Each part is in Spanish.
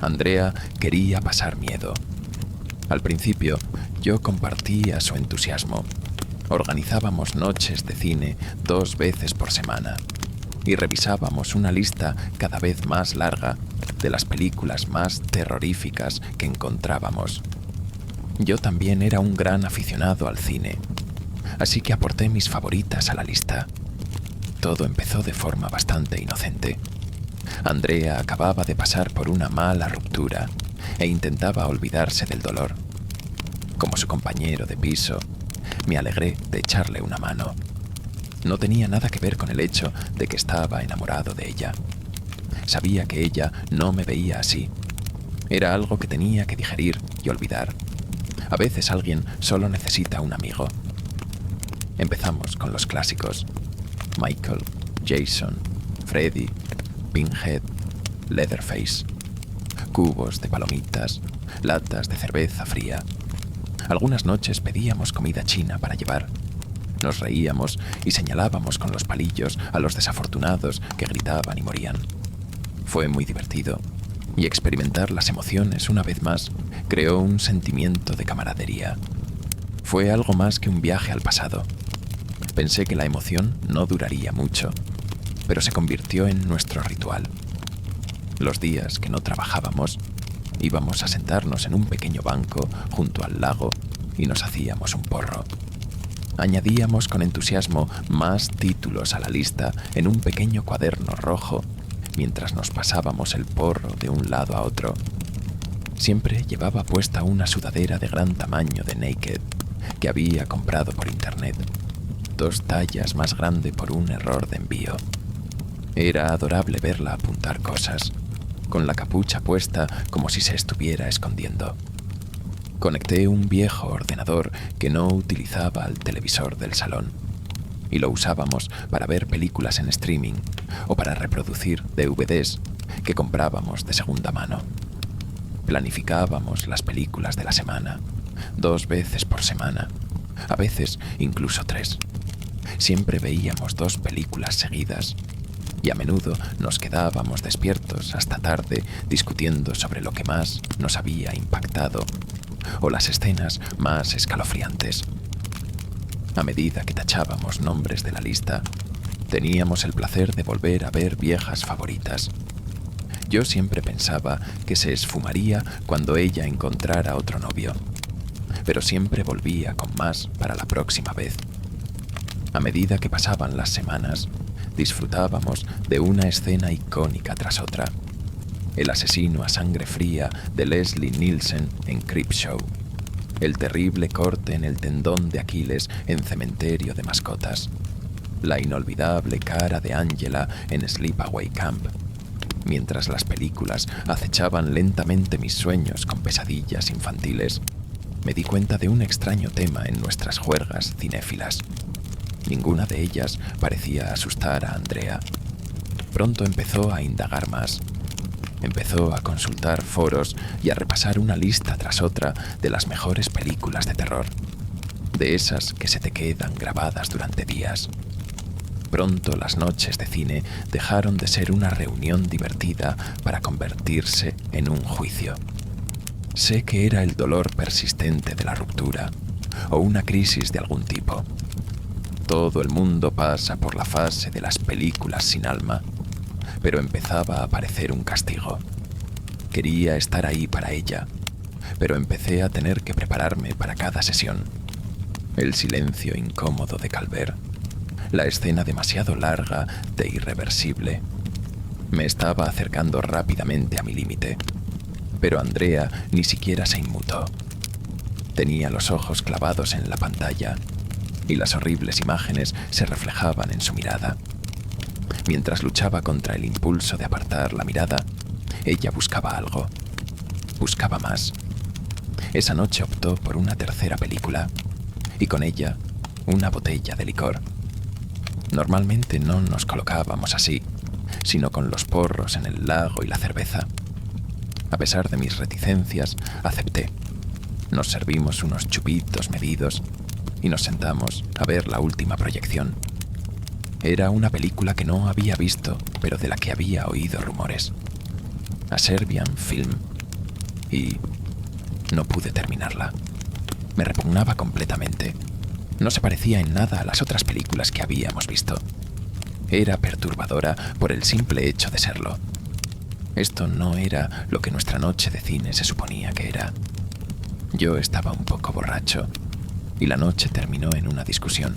Andrea quería pasar miedo. Al principio, yo compartía su entusiasmo. Organizábamos noches de cine 2 veces por semana y revisábamos una lista cada vez más larga de las películas más terroríficas que encontrábamos. Yo también era un gran aficionado al cine, así que aporté mis favoritas a la lista. Todo empezó de forma bastante inocente. Andrea acababa de pasar por una mala ruptura e intentaba olvidarse del dolor. Como su compañero de piso, me alegré de echarle una mano. No tenía nada que ver con el hecho de que estaba enamorado de ella. Sabía que ella no me veía así. Era algo que tenía que digerir y olvidar. A veces alguien solo necesita un amigo. Empezamos con los clásicos: Michael, Jason, Freddy, Pinhead, Leatherface, cubos de palomitas, latas de cerveza fría. Algunas noches pedíamos comida china para llevar. Nos reíamos y señalábamos con los palillos a los desafortunados que gritaban y morían. Fue muy divertido, y experimentar las emociones una vez más creó un sentimiento de camaradería. Fue algo más que un viaje al pasado. Pensé que la emoción no duraría mucho, pero se convirtió en nuestro ritual. Los días que no trabajábamos, íbamos a sentarnos en un pequeño banco junto al lago y nos hacíamos un porro. Añadíamos con entusiasmo más títulos a la lista en un pequeño cuaderno rojo mientras nos pasábamos el porro de un lado a otro. Siempre llevaba puesta una sudadera de gran tamaño de Naked que había comprado por internet, 2 tallas más grande por un error de envío. Era adorable verla apuntar cosas, con la capucha puesta como si se estuviera escondiendo. Conecté un viejo ordenador que no utilizaba al televisor del salón, y lo usábamos para ver películas en streaming o para reproducir DVDs que comprábamos de segunda mano. Planificábamos las películas de la semana, 2 veces por semana, a veces incluso 3. Siempre veíamos 2 películas seguidas, y a menudo nos quedábamos despiertos hasta tarde discutiendo sobre lo que más nos había impactado o las escenas más escalofriantes. A medida que tachábamos nombres de la lista, teníamos el placer de volver a ver viejas favoritas. Yo siempre pensaba que se esfumaría cuando ella encontrara otro novio, pero siempre volvía con más para la próxima vez. A medida que pasaban las semanas, disfrutábamos de una escena icónica tras otra: el asesino a sangre fría de Leslie Nielsen en Creepshow, el terrible corte en el tendón de Aquiles en Cementerio de Mascotas, la inolvidable cara de Angela en Sleepaway Camp, mientras las películas acechaban lentamente mis sueños con pesadillas infantiles. Me di cuenta de un extraño tema en nuestras juergas cinéfilas. Ninguna de ellas parecía asustar a Andrea. Pronto empezó a indagar más. Empezó a consultar foros y a repasar una lista tras otra de las mejores películas de terror, de esas que se te quedan grabadas durante días. Pronto las noches de cine dejaron de ser una reunión divertida para convertirse en un juicio. Sé que era el dolor persistente de la ruptura o una crisis de algún tipo. Todo el mundo pasa por la fase de las películas sin alma, pero empezaba a aparecer un castigo. Quería estar ahí para ella, pero empecé a tener que prepararme para cada sesión. El silencio incómodo de Calvert, la escena demasiado larga de Irreversible. Me estaba acercando rápidamente a mi límite, pero Andrea ni siquiera se inmutó. Tenía los ojos clavados en la pantalla y las horribles imágenes se reflejaban en su mirada. Mientras luchaba contra el impulso de apartar la mirada, ella buscaba algo. Buscaba más. Esa noche optó por una tercera película, y con ella una botella de licor. Normalmente no nos colocábamos así, sino con los porros en el lago y la cerveza. A pesar de mis reticencias, acepté. Nos servimos unos chupitos medidos y nos sentamos a ver la última proyección. Era una película que no había visto, pero de la que había oído rumores. A Serbian Film y no pude terminarla. Me repugnaba completamente. No se parecía en nada a las otras películas que habíamos visto. Era perturbadora por el simple hecho de serlo. Esto no era lo que nuestra noche de cine se suponía que era. Yo estaba un poco borracho y la noche terminó en una discusión.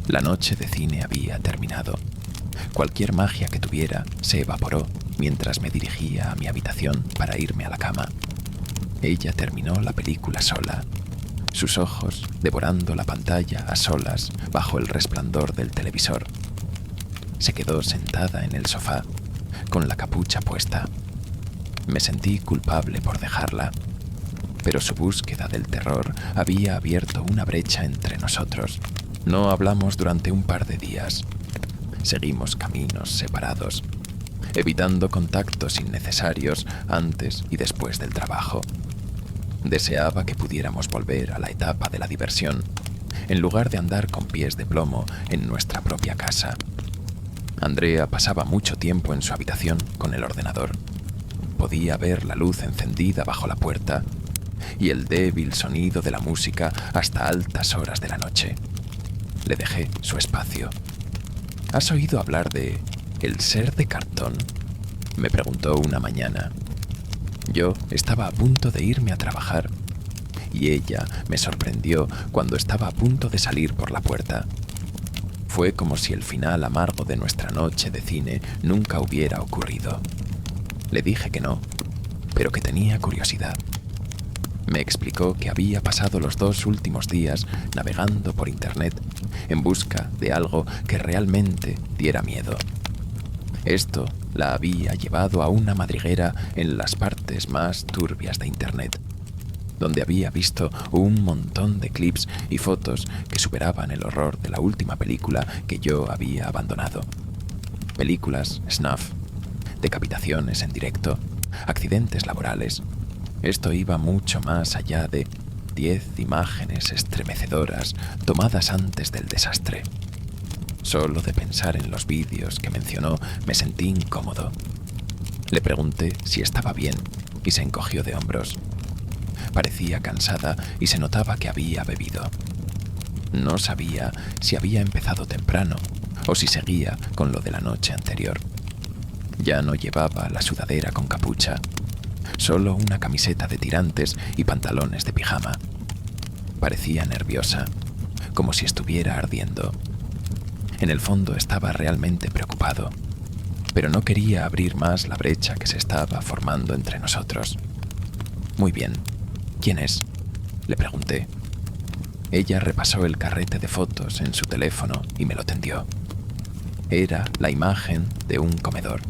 La noche de cine había terminado. Cualquier magia que tuviera se evaporó mientras me dirigía a mi habitación para irme a la cama. Ella terminó la película sola, sus ojos devorando la pantalla a solas bajo el resplandor del televisor. Se quedó sentada en el sofá, con la capucha puesta. Me sentí culpable por dejarla, pero su búsqueda del terror había abierto una brecha entre nosotros. No hablamos durante un par de días. Seguimos caminos separados, evitando contactos innecesarios antes y después del trabajo. Deseaba que pudiéramos volver a la etapa de la diversión, en lugar de andar con pies de plomo en nuestra propia casa. Andrea pasaba mucho tiempo en su habitación con el ordenador. Podía ver la luz encendida bajo la puerta y el débil sonido de la música hasta altas horas de la noche. Le dejé su espacio. ¿Has oído hablar de el ser de cartón?, me preguntó una mañana. Yo estaba a punto de irme a trabajar y ella me sorprendió cuando estaba a punto de salir por la puerta. Fue como si el final amargo de nuestra noche de cine nunca hubiera ocurrido. Le dije que no, pero que tenía curiosidad. Me explicó que había pasado los 2 últimos días navegando por internet en busca de algo que realmente diera miedo. Esto la había llevado a una madriguera en las partes más turbias de internet, donde había visto un montón de clips y fotos que superaban el horror de la última película que yo había abandonado. Películas snuff, decapitaciones en directo, accidentes laborales. Esto iba mucho más allá de 10 imágenes estremecedoras tomadas antes del desastre. Solo de pensar en los vídeos que mencionó me sentí incómodo. Le pregunté si estaba bien y se encogió de hombros. Parecía cansada y se notaba que había bebido. No sabía si había empezado temprano o si seguía con lo de la noche anterior. Ya no llevaba la sudadera con capucha, solo una camiseta de tirantes y pantalones de pijama. Parecía nerviosa, como si estuviera ardiendo. En el fondo estaba realmente preocupado, pero no quería abrir más la brecha que se estaba formando entre nosotros. Muy bien, ¿quién es?, le pregunté. Ella repasó el carrete de fotos en su teléfono y me lo tendió. Era la imagen de un comedor,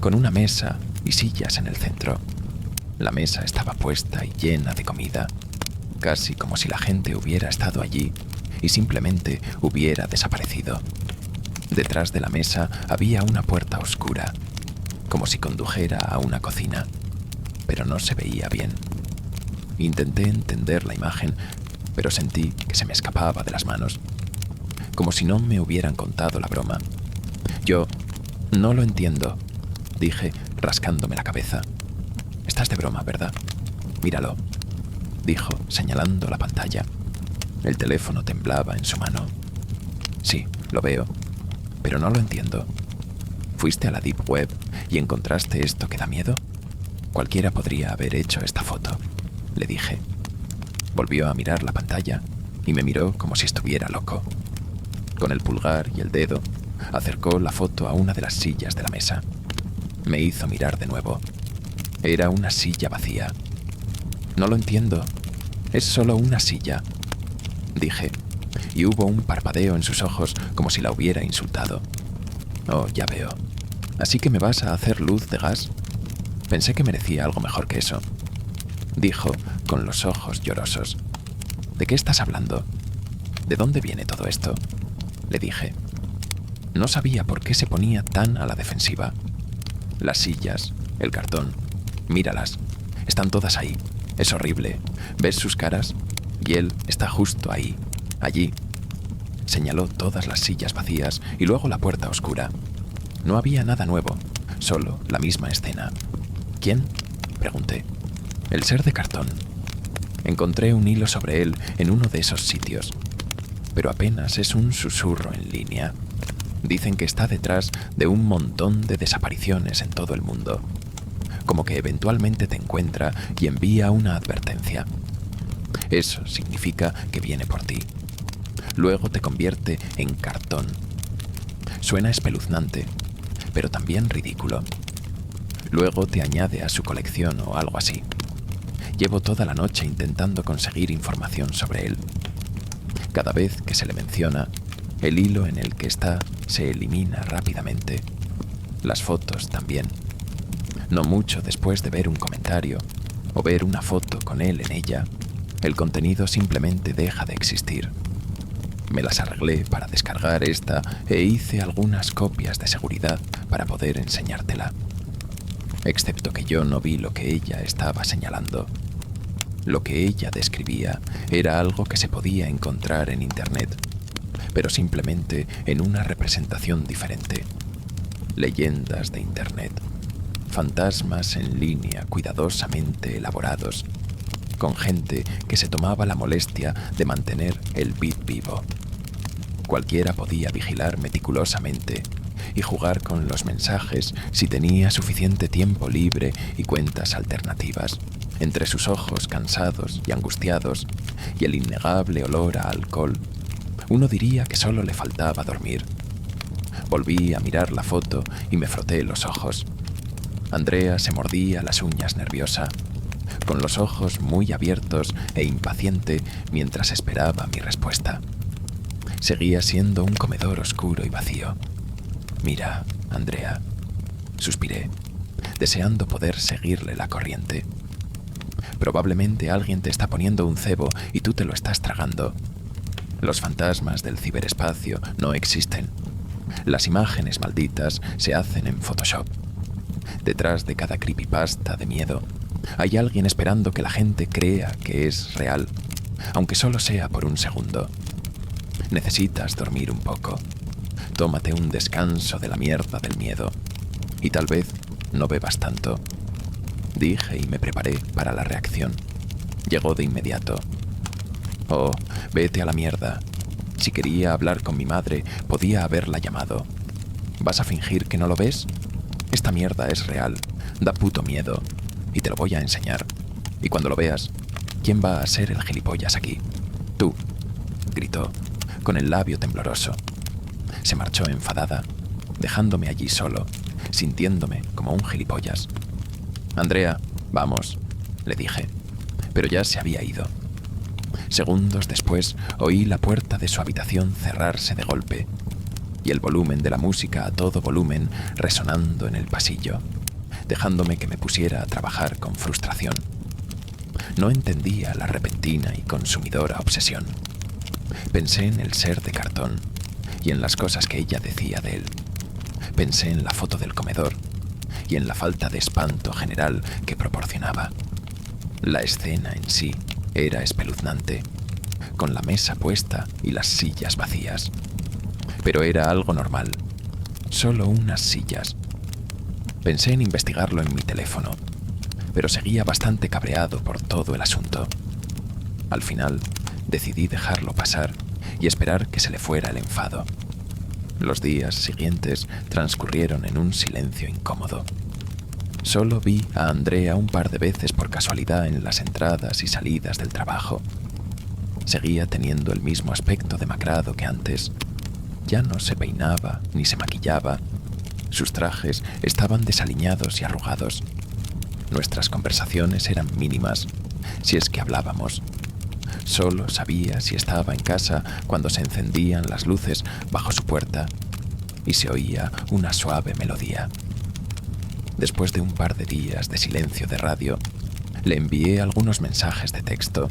con una mesa y sillas en el centro. La mesa estaba puesta y llena de comida, casi como si la gente hubiera estado allí y simplemente hubiera desaparecido. Detrás de la mesa había una puerta oscura, como si condujera a una cocina, pero no se veía bien. Intenté entender la imagen, pero sentí que se me escapaba de las manos, como si no me hubieran contado la broma. Yo no lo entiendo, dije rascándome la cabeza. Estás de broma, ¿verdad? Míralo, dijo señalando la pantalla. El teléfono temblaba en su mano. Sí, lo veo, pero no lo entiendo. ¿Fuiste a la Deep Web y encontraste esto que da miedo? Cualquiera podría haber hecho esta foto, le dije. Volvió a mirar la pantalla y me miró como si estuviera loco. Con el pulgar y el dedo, acercó la foto a una de las sillas de la mesa. Me hizo mirar de nuevo. Era una silla vacía. No lo entiendo. Es solo una silla, dije, y hubo un parpadeo en sus ojos como si la hubiera insultado. Oh, ya veo. ¿Así que me vas a hacer luz de gas? Pensé que merecía algo mejor que eso, dijo con los ojos llorosos. ¿De qué estás hablando? ¿De dónde viene todo esto?, le dije. No sabía por qué se ponía tan a la defensiva. Las sillas, el cartón, míralas, están todas ahí. Es horrible. ¿Ves sus caras? Y él está justo ahí, allí. Señaló todas las sillas vacías y luego la puerta oscura. No había nada nuevo, solo la misma escena. ¿Quién?, pregunté. El ser de cartón. Encontré un hilo sobre él en uno de esos sitios, pero apenas es un susurro en línea. Dicen que está detrás de un montón de desapariciones en todo el mundo, como que eventualmente te encuentra y envía una advertencia. Eso significa que viene por ti. Luego te convierte en cartón. Suena espeluznante, pero también ridículo. Luego te añade a su colección o algo así. Llevo toda la noche intentando conseguir información sobre él. Cada vez que se le menciona, el hilo en el que está se elimina rápidamente. Las fotos también. No mucho después de ver un comentario o ver una foto con él en ella, el contenido simplemente deja de existir. Me las arreglé para descargar esta e hice algunas copias de seguridad para poder enseñártela. Excepto que yo no vi lo que ella estaba señalando. Lo que ella describía era algo que se podía encontrar en Internet, pero simplemente en una representación diferente. Leyendas de Internet. Fantasmas en línea cuidadosamente elaborados, con gente que se tomaba la molestia de mantener el beat vivo. Cualquiera podía vigilar meticulosamente y jugar con los mensajes si tenía suficiente tiempo libre y cuentas alternativas. Entre sus ojos cansados y angustiados y el innegable olor a alcohol, uno diría que solo le faltaba dormir. Volví a mirar la foto y me froté los ojos. Andrea se mordía las uñas nerviosa, con los ojos muy abiertos e impaciente mientras esperaba mi respuesta. Seguía siendo un comedor oscuro y vacío. Mira, Andrea, suspiré, deseando poder seguirle la corriente. Probablemente alguien te está poniendo un cebo y tú te lo estás tragando. Los fantasmas del ciberespacio no existen. Las imágenes malditas se hacen en Photoshop. Detrás de cada creepypasta de miedo, hay alguien esperando que la gente crea que es real, aunque solo sea por un segundo. Necesitas dormir un poco. Tómate un descanso de la mierda del miedo. Y tal vez no bebas tanto. Dije y me preparé para la reacción. Llegó de inmediato. Oh, vete a la mierda. Si quería hablar con mi madre, podía haberla llamado. ¿Vas a fingir que no lo ves? Esta mierda es real. Da puto miedo. Y te lo voy a enseñar. Y cuando lo veas, ¿quién va a ser el gilipollas aquí? Tú, gritó, con el labio tembloroso. Se marchó enfadada, dejándome allí solo, sintiéndome como un gilipollas. Andrea, vamos, le dije, pero ya se había ido. Segundos después oí la puerta de su habitación cerrarse de golpe y el volumen de la música a todo volumen resonando en el pasillo, dejándome que me pusiera a trabajar con frustración. No entendía la repentina y consumidora obsesión. Pensé en el ser de cartón y en las cosas que ella decía de él. Pensé en la foto del comedor y en la falta de espanto general que proporcionaba. La escena en sí era espeluznante, con la mesa puesta y las sillas vacías. Pero era algo normal, solo unas sillas. Pensé en investigarlo en mi teléfono, pero seguía bastante cabreado por todo el asunto. Al final, decidí dejarlo pasar y esperar que se le fuera el enfado. Los días siguientes transcurrieron en un silencio incómodo. Solo vi a Andrea un par de veces por casualidad en las entradas y salidas del trabajo. Seguía teniendo el mismo aspecto demacrado que antes. Ya no se peinaba ni se maquillaba. Sus trajes estaban desaliñados y arrugados. Nuestras conversaciones eran mínimas, si es que hablábamos. Solo sabía si estaba en casa cuando se encendían las luces bajo su puerta y se oía una suave melodía. Después de un par de días de silencio de radio, le envié algunos mensajes de texto,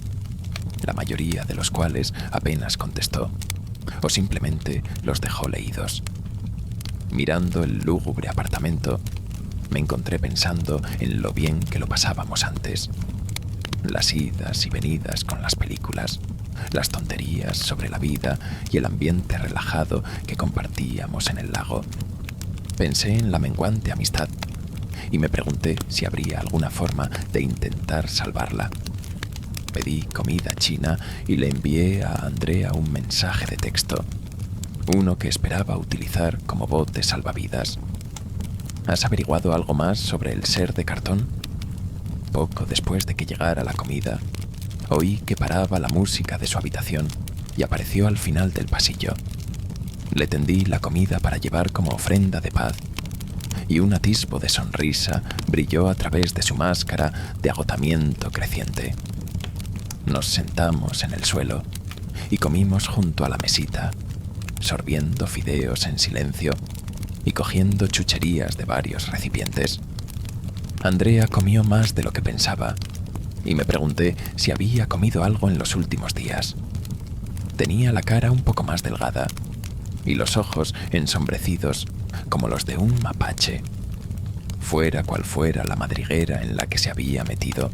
la mayoría de los cuales apenas contestó, o simplemente los dejó leídos. Mirando el lúgubre apartamento, me encontré pensando en lo bien que lo pasábamos antes. Las idas y venidas con las películas, las tonterías sobre la vida y el ambiente relajado que compartíamos en el lago. Pensé en la menguante amistad, y me pregunté si habría alguna forma de intentar salvarla. Pedí comida china y le envié a Andrea un mensaje de texto, uno que esperaba utilizar como bote salvavidas. ¿Has averiguado algo más sobre el ser de cartón? Poco después de que llegara la comida, oí que paraba la música de su habitación y apareció al final del pasillo. Le tendí la comida para llevar como ofrenda de paz, y un atisbo de sonrisa brilló a través de su máscara de agotamiento creciente. Nos sentamos en el suelo y comimos junto a la mesita, sorbiendo fideos en silencio y cogiendo chucherías de varios recipientes. Andrea comió más de lo que pensaba y me pregunté si había comido algo en los últimos días. Tenía la cara un poco más delgada y los ojos ensombrecidos como los de un mapache. Fuera cual fuera la madriguera en la que se había metido,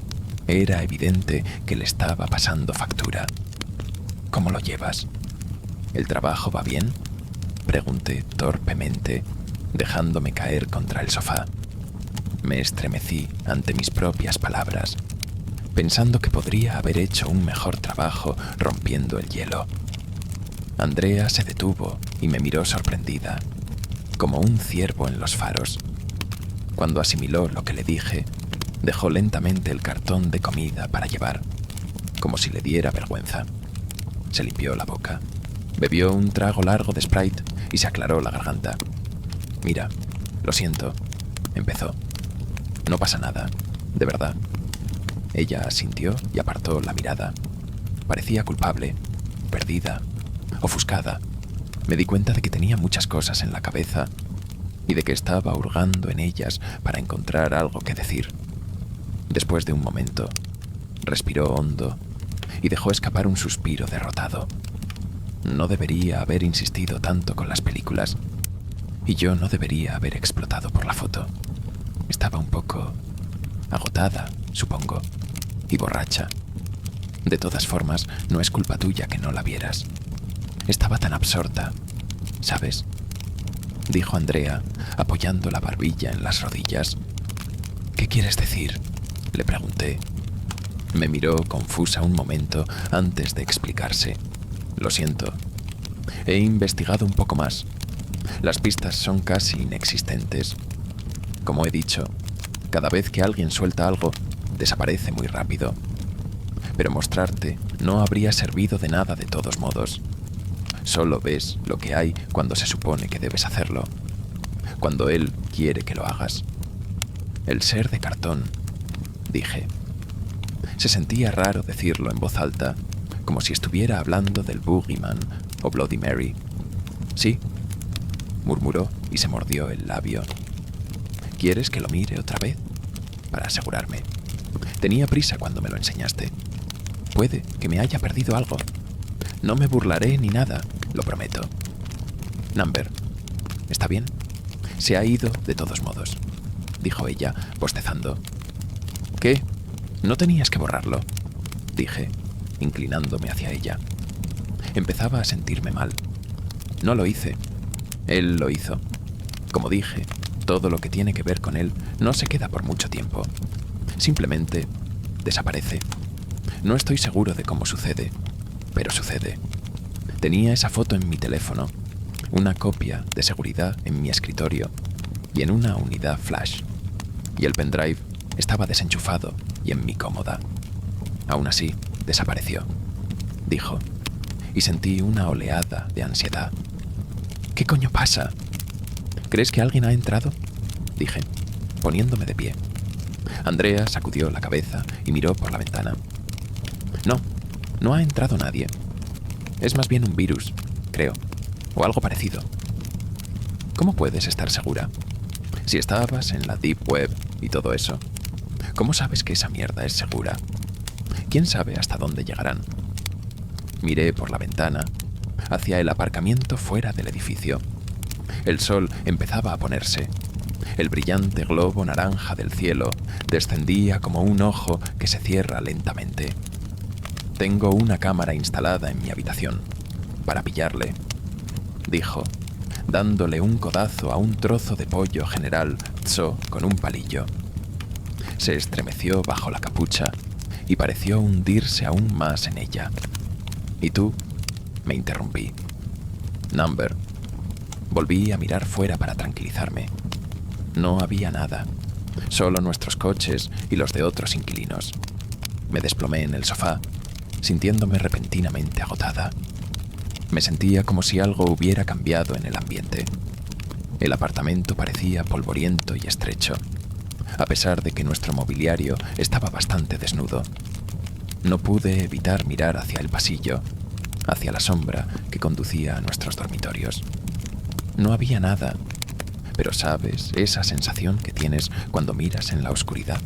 era evidente que le estaba pasando factura. ¿Cómo lo llevas? ¿El trabajo va bien?, pregunté torpemente, dejándome caer contra el sofá. Me estremecí ante mis propias palabras, pensando que podría haber hecho un mejor trabajo rompiendo el hielo. Andrea se detuvo y me miró sorprendida, como un ciervo en los faros. Cuando asimiló lo que le dije, dejó lentamente el cartón de comida para llevar, como si le diera vergüenza. Se limpió la boca, bebió un trago largo de Sprite y se aclaró la garganta. «Mira, lo siento», empezó. «No pasa nada, de verdad». Ella asintió y apartó la mirada. Parecía culpable, perdida, ofuscada. Me di cuenta de que tenía muchas cosas en la cabeza y de que estaba hurgando en ellas para encontrar algo que decir. Después de un momento, respiró hondo y dejó escapar un suspiro derrotado. No debería haber insistido tanto con las películas, y yo no debería haber explotado por la foto. Estaba un poco agotada, supongo, y borracha. De todas formas, no es culpa tuya que no la vieras. Estaba tan absorta, ¿sabes?, dijo Andrea, apoyando la barbilla en las rodillas. «¿Qué quieres decir?», le pregunté. Me miró confusa un momento antes de explicarse. «Lo siento. He investigado un poco más. Las pistas son casi inexistentes. Como he dicho, cada vez que alguien suelta algo, desaparece muy rápido. Pero mostrarte no habría servido de nada de todos modos. Solo ves lo que hay cuando se supone que debes hacerlo, cuando él quiere que lo hagas. El ser de cartón», dije. Se sentía raro decirlo en voz alta, como si estuviera hablando del Boogeyman o Bloody Mary. «Sí», murmuró y se mordió el labio. «¿Quieres que lo mire otra vez?», para asegurarme. «Tenía prisa cuando me lo enseñaste. Puede que me haya perdido algo. No me burlaré ni nada, lo prometo». «Number, ¿está bien? Se ha ido de todos modos», dijo ella, bostezando. «¿Qué? ¿No tenías que borrarlo?», dije, inclinándome hacia ella. Empezaba a sentirme mal. No lo hice. Él lo hizo. Como dije, todo lo que tiene que ver con él no se queda por mucho tiempo. Simplemente desaparece. No estoy seguro de cómo sucede, pero sucede. Tenía esa foto en mi teléfono, una copia de seguridad en mi escritorio y en una unidad flash. Y el pendrive estaba desenchufado y en mi cómoda. Aún así, desapareció, dijo, y sentí una oleada de ansiedad. «¿Qué coño pasa? ¿Crees que alguien ha entrado?», dije, poniéndome de pie. Andrea sacudió la cabeza y miró por la ventana. «No, no ha entrado nadie. Es más bien un virus, creo, o algo parecido». «¿Cómo puedes estar segura? Si estabas en la Deep Web y todo eso, ¿cómo sabes que esa mierda es segura? ¿Quién sabe hasta dónde llegarán?». Miré por la ventana, hacia el aparcamiento fuera del edificio. El sol empezaba a ponerse. El brillante globo naranja del cielo descendía como un ojo que se cierra lentamente. «Tengo una cámara instalada en mi habitación, para pillarle», dijo, dándole un codazo a un trozo de pollo General Tso con un palillo. Se estremeció bajo la capucha y pareció hundirse aún más en ella. ¿Y tú? Me interrumpí. Number. Volví a mirar fuera para tranquilizarme. No había nada, solo nuestros coches y los de otros inquilinos. Me desplomé en el sofá, sintiéndome repentinamente agotada. Me sentía como si algo hubiera cambiado en el ambiente. El apartamento parecía polvoriento y estrecho, a pesar de que nuestro mobiliario estaba bastante desnudo. No pude evitar mirar hacia el pasillo, hacia la sombra que conducía a nuestros dormitorios. No había nada, pero sabes esa sensación que tienes cuando miras en la oscuridad,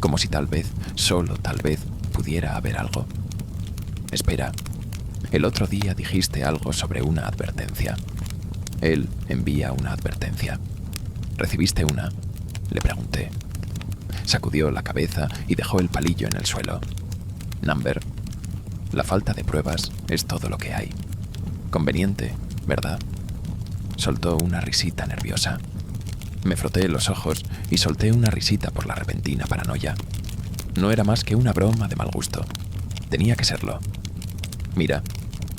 como si tal vez, solo tal vez, pudiera haber algo. Espera, el otro día dijiste algo sobre una advertencia. Él envía una advertencia. ¿Recibiste una?, le pregunté. Sacudió la cabeza y dejó el palillo en el suelo. Number, la falta de pruebas es todo lo que hay. Conveniente, ¿verdad? Soltó una risita nerviosa. Me froté los ojos y solté una risita por la repentina paranoia. No era más que una broma de mal gusto. Tenía que serlo. Mira,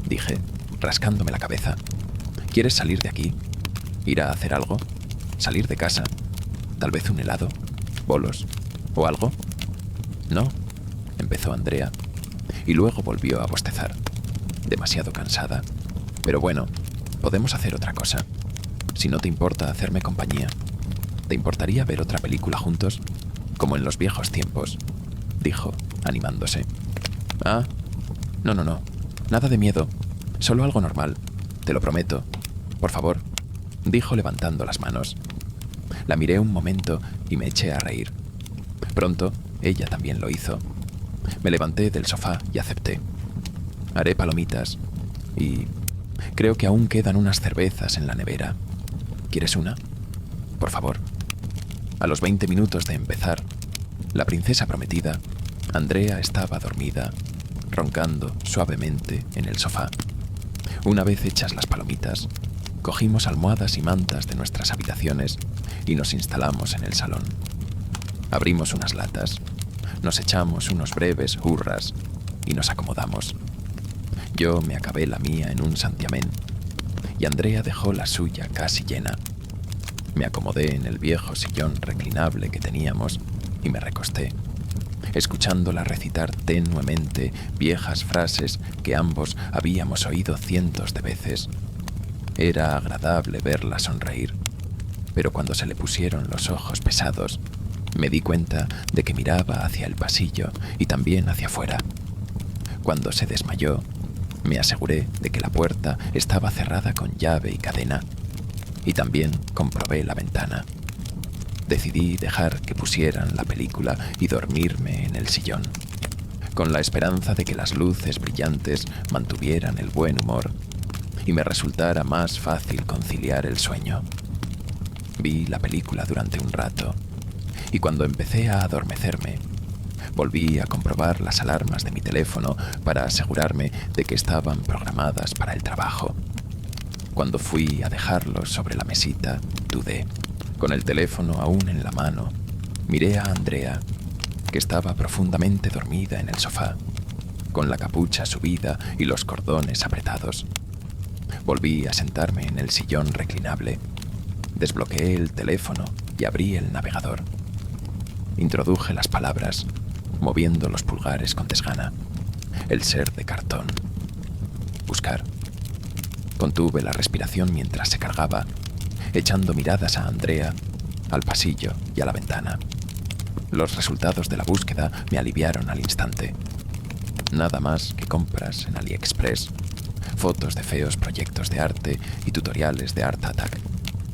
dije, rascándome la cabeza. ¿Quieres salir de aquí? ¿Ir a hacer algo? ¿Salir de casa? ¿Tal vez un helado? ¿Bolos? ¿O algo? No, empezó Andrea, y luego volvió a bostezar. Demasiado cansada. Pero bueno, podemos hacer otra cosa. Si no te importa hacerme compañía. ¿Te importaría ver otra película juntos? Como en los viejos tiempos, dijo, animándose. Ah, no. Nada de miedo. Solo algo normal. Te lo prometo. Por favor, dijo levantando las manos. La miré un momento y me eché a reír. Pronto, ella también lo hizo. Me levanté del sofá y acepté. Haré palomitas y creo que aún quedan unas cervezas en la nevera. ¿Quieres una? Por favor. A los 20 minutos de empezar, la princesa prometida, Andrea, estaba dormida, roncando suavemente en el sofá. Una vez hechas las palomitas, cogimos almohadas y mantas de nuestras habitaciones y nos instalamos en el salón. Abrimos unas latas, nos echamos unos breves hurras y nos acomodamos. Yo me acabé la mía en un santiamén y Andrea dejó la suya casi llena. Me acomodé en el viejo sillón reclinable que teníamos y me recosté, escuchándola recitar tenuemente viejas frases que ambos habíamos oído cientos de veces. Era agradable verla sonreír, pero cuando se le pusieron los ojos pesados, me di cuenta de que miraba hacia el pasillo y también hacia afuera. Cuando se desmayó, me aseguré de que la puerta estaba cerrada con llave y cadena, y también comprobé la ventana. Decidí dejar que pusieran la película y dormirme en el sillón, con la esperanza de que las luces brillantes mantuvieran el buen humor y me resultara más fácil conciliar el sueño. Vi la película durante un rato, y cuando empecé a adormecerme, volví a comprobar las alarmas de mi teléfono para asegurarme de que estaban programadas para el trabajo. Cuando fui a dejarlos sobre la mesita, dudé. Con el teléfono aún en la mano, miré a Andrea, que estaba profundamente dormida en el sofá, con la capucha subida y los cordones apretados. Volví a sentarme en el sillón reclinable, desbloqueé el teléfono y abrí el navegador. Introduje las palabras, moviendo los pulgares con desgana. El ser de cartón. Buscar. Contuve la respiración mientras se cargaba, echando miradas a Andrea, al pasillo y a la ventana. Los resultados de la búsqueda me aliviaron al instante. Nada más que compras en AliExpress, fotos de feos proyectos de arte y tutoriales de Art Attack.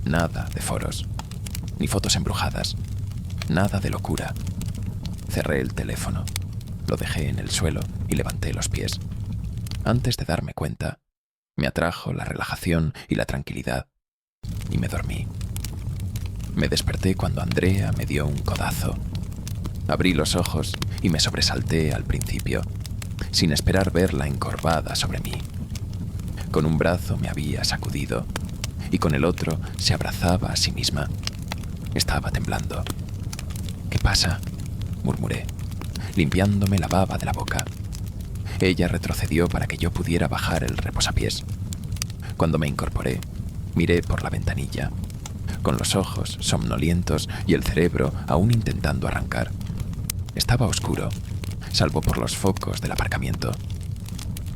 Nada de foros, ni fotos embrujadas, nada de locura. Cerré el teléfono, lo dejé en el suelo y levanté los pies. Antes de darme cuenta, me atrajo la relajación y la tranquilidad, y me dormí. Me desperté cuando Andrea me dio un codazo. Abrí los ojos y me sobresalté al principio, sin esperar verla encorvada sobre mí. Con un brazo me había sacudido, y con el otro se abrazaba a sí misma. Estaba temblando. «¿Qué pasa?», murmuré, limpiándome la baba de la boca. Ella retrocedió para que yo pudiera bajar el reposapiés. Cuando me incorporé, miré por la ventanilla, con los ojos somnolientos y el cerebro aún intentando arrancar. Estaba oscuro, salvo por los focos del aparcamiento.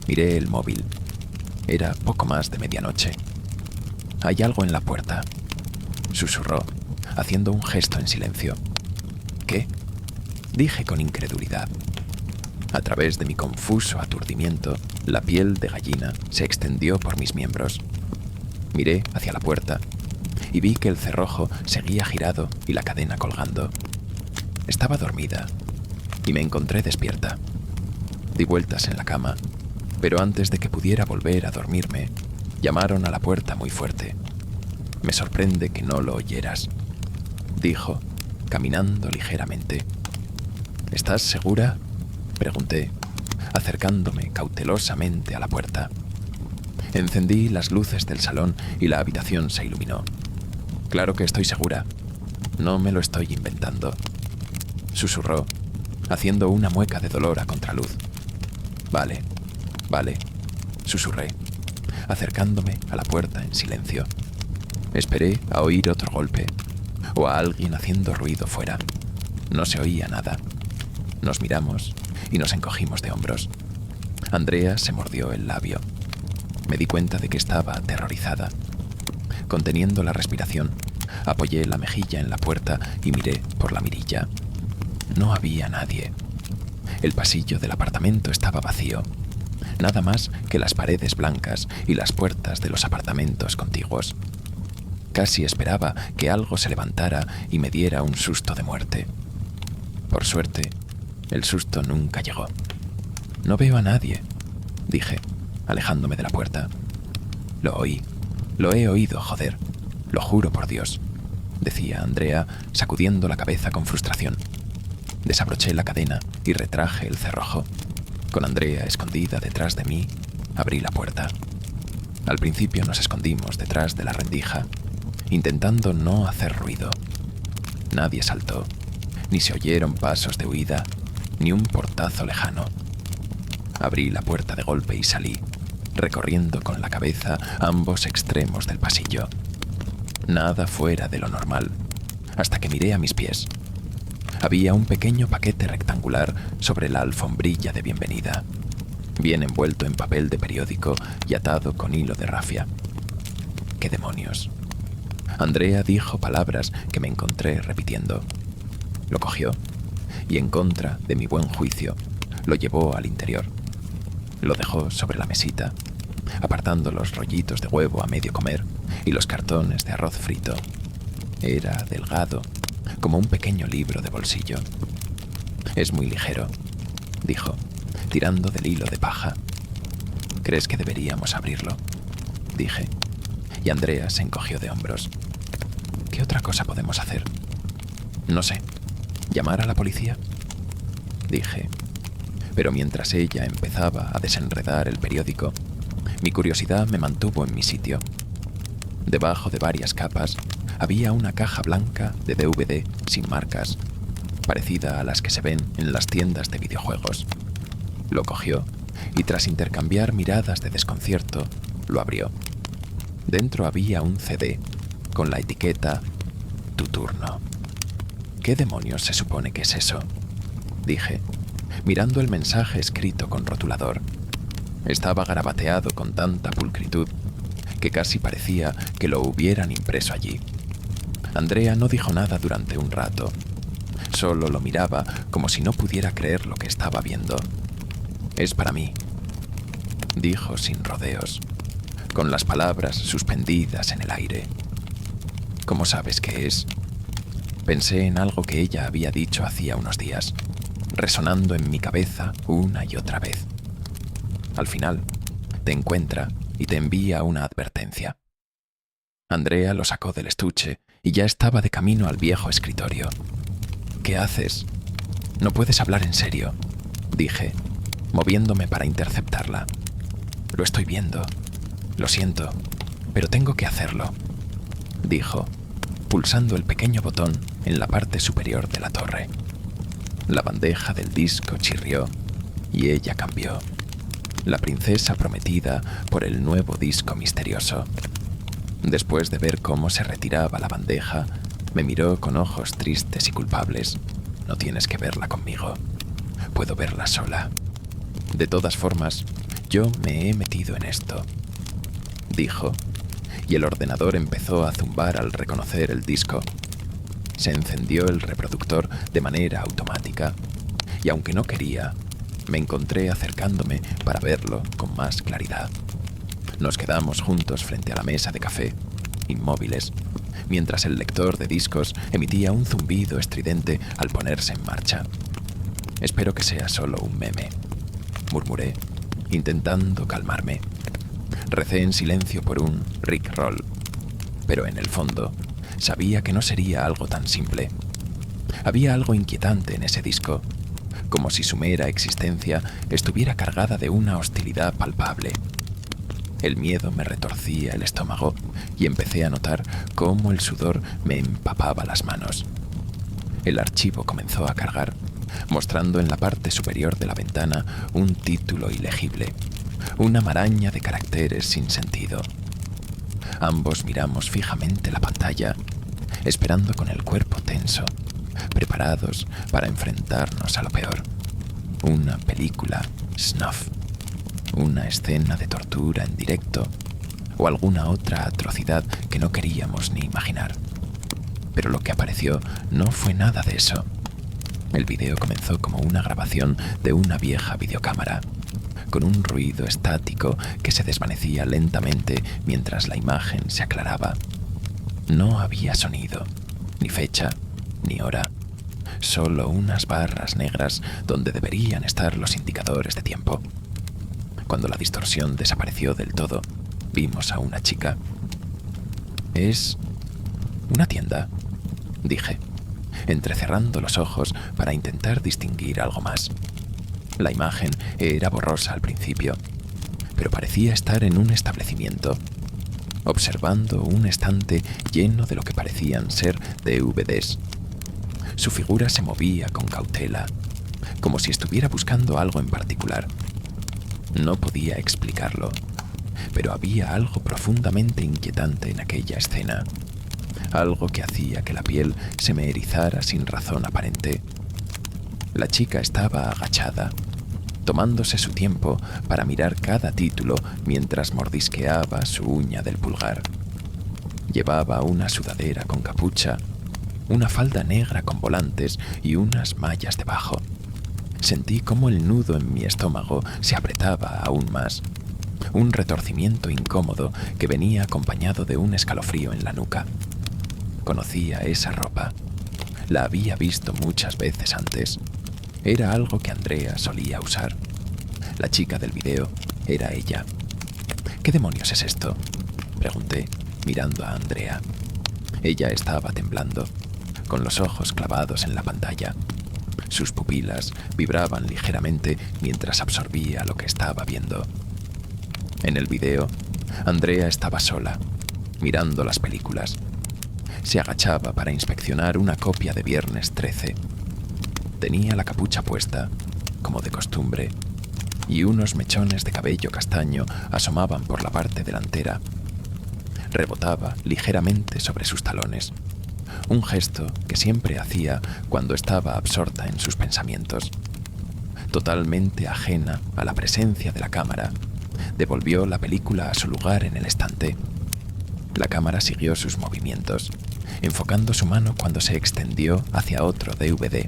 Miré el móvil. Era poco más de medianoche. «Hay algo en la puerta», susurró, haciendo un gesto en silencio. «¿Qué?», dije con incredulidad. A través de mi confuso aturdimiento, la piel de gallina se extendió por mis miembros. Miré hacia la puerta y vi que el cerrojo seguía girado y la cadena colgando. Estaba dormida y me encontré despierta. Di vueltas en la cama, pero antes de que pudiera volver a dormirme, llamaron a la puerta muy fuerte. «Me sorprende que no lo oyeras», dijo, caminando ligeramente. «¿Estás segura?», pregunté, acercándome cautelosamente a la puerta. Encendí las luces del salón y la habitación se iluminó. «Claro que estoy segura. No me lo estoy inventando», susurró, haciendo una mueca de dolor a contraluz. Vale, susurré, acercándome a la puerta en silencio. Esperé a oír otro golpe, o a alguien haciendo ruido fuera. No se oía nada. Nos miramos y nos encogimos de hombros. Andrea se mordió el labio. Me di cuenta de que estaba aterrorizada. Conteniendo la respiración, apoyé la mejilla en la puerta y miré por la mirilla. No había nadie. El pasillo del apartamento estaba vacío. Nada más que las paredes blancas y las puertas de los apartamentos contiguos. Casi esperaba que algo se levantara y me diera un susto de muerte. Por suerte, el susto nunca llegó. «No veo a nadie», dije, alejándome de la puerta. «Lo oí. Lo he oído, joder. Lo juro por Dios», decía Andrea, sacudiendo la cabeza con frustración. Desabroché la cadena y retraje el cerrojo. Con Andrea escondida detrás de mí, abrí la puerta. Al principio nos escondimos detrás de la rendija, intentando no hacer ruido. Nadie saltó, ni se oyeron pasos de huida, ni un portazo lejano. Abrí la puerta de golpe y salí, recorriendo con la cabeza ambos extremos del pasillo. Nada fuera de lo normal, hasta que miré a mis pies. Había un pequeño paquete rectangular sobre la alfombrilla de bienvenida, bien envuelto en papel de periódico y atado con hilo de rafia. ¿Qué demonios? Andrea dijo palabras que me encontré repitiendo. Lo cogió y, en contra de mi buen juicio, lo llevó al interior. Lo dejó sobre la mesita, apartando los rollitos de huevo a medio comer y los cartones de arroz frito. Era delgado, como un pequeño libro de bolsillo. «Es muy ligero», dijo, tirando del hilo de paja. «¿Crees que deberíamos abrirlo?», dije, y Andrea se encogió de hombros. «¿Qué otra cosa podemos hacer?». «No sé. ¿Llamar a la policía?», dije. Pero mientras ella empezaba a desenredar el periódico, mi curiosidad me mantuvo en mi sitio. Debajo de varias capas había una caja blanca de DVD sin marcas, parecida a las que se ven en las tiendas de videojuegos. Lo cogió y, tras intercambiar miradas de desconcierto, lo abrió. Dentro había un CD con la etiqueta «Tu turno». «¿Qué demonios se supone que es eso?», dije, mirando el mensaje escrito con rotulador. Estaba garabateado con tanta pulcritud que casi parecía que lo hubieran impreso allí. Andrea no dijo nada durante un rato. Solo lo miraba como si no pudiera creer lo que estaba viendo. «Es para mí», dijo sin rodeos, con las palabras suspendidas en el aire. «¿Cómo sabes qué es?». Pensé en algo que ella había dicho hacía unos días, resonando en mi cabeza una y otra vez. Al final, te encuentra y te envía una advertencia. Andrea lo sacó del estuche y ya estaba de camino al viejo escritorio. «¿Qué haces? No puedes hablar en serio», dije, moviéndome para interceptarla. «Lo estoy viendo. Lo siento. pero tengo que hacerlo, dijo, pulsando el pequeño botón en la parte superior de la torre. La bandeja del disco chirrió y ella cambió. La princesa prometida por el nuevo disco misterioso. Después de ver cómo se retiraba la bandeja, me miró con ojos tristes y culpables. No tienes que verla conmigo. Puedo verla sola. De todas formas, yo me he metido en esto, dijo, y el ordenador empezó a zumbar al reconocer el disco. Se encendió el reproductor de manera automática, y aunque no quería, me encontré acercándome para verlo con más claridad. Nos quedamos juntos frente a la mesa de café, inmóviles, mientras el lector de discos emitía un zumbido estridente al ponerse en marcha. Espero que sea solo un meme, murmuré, intentando calmarme. Recé en silencio por un Rickroll, pero en el fondo sabía que no sería algo tan simple. Había algo inquietante en ese disco, como si su mera existencia estuviera cargada de una hostilidad palpable. El miedo me retorcía el estómago y empecé a notar cómo el sudor me empapaba las manos. El archivo comenzó a cargar, mostrando en la parte superior de la ventana un título ilegible, una maraña de caracteres sin sentido. Ambos miramos fijamente la pantalla, esperando con el cuerpo tenso, preparados para enfrentarnos a lo peor. Una película snuff, una escena de tortura en directo o alguna otra atrocidad que no queríamos ni imaginar. Pero lo que apareció no fue nada de eso. El video comenzó como una grabación de una vieja videocámara, con un ruido estático que se desvanecía lentamente mientras la imagen se aclaraba. No había sonido, ni fecha, ni hora, solo unas barras negras donde deberían estar los indicadores de tiempo. Cuando la distorsión desapareció del todo, vimos a una chica. «¿Es una tienda?», dije, entrecerrando los ojos para intentar distinguir algo más. La imagen era borrosa al principio, pero parecía estar en un establecimiento, observando un estante lleno de lo que parecían ser DVDs. Su figura se movía con cautela, como si estuviera buscando algo en particular. No podía explicarlo, pero había algo profundamente inquietante en aquella escena, algo que hacía que la piel se me erizara sin razón aparente. La chica estaba agachada, tomándose su tiempo para mirar cada título mientras mordisqueaba su uña del pulgar. Llevaba una sudadera con capucha, una falda negra con volantes y unas mallas debajo. Sentí cómo el nudo en mi estómago se apretaba aún más, un retorcimiento incómodo que venía acompañado de un escalofrío en la nuca. Conocía esa ropa. La había visto muchas veces antes. Era algo que Andrea solía usar. La chica del video era ella. «¿Qué demonios es esto?», pregunté, mirando a Andrea. Ella estaba temblando, con los ojos clavados en la pantalla. Sus pupilas vibraban ligeramente mientras absorbía lo que estaba viendo. En el video, Andrea estaba sola, mirando las películas. Se agachaba para inspeccionar una copia de Viernes 13. Tenía la capucha puesta, como de costumbre, y unos mechones de cabello castaño asomaban por la parte delantera. Rebotaba ligeramente sobre sus talones, un gesto que siempre hacía cuando estaba absorta en sus pensamientos. Totalmente ajena a la presencia de la cámara, devolvió la película a su lugar en el estante. La cámara siguió sus movimientos, enfocando su mano cuando se extendió hacia otro DVD.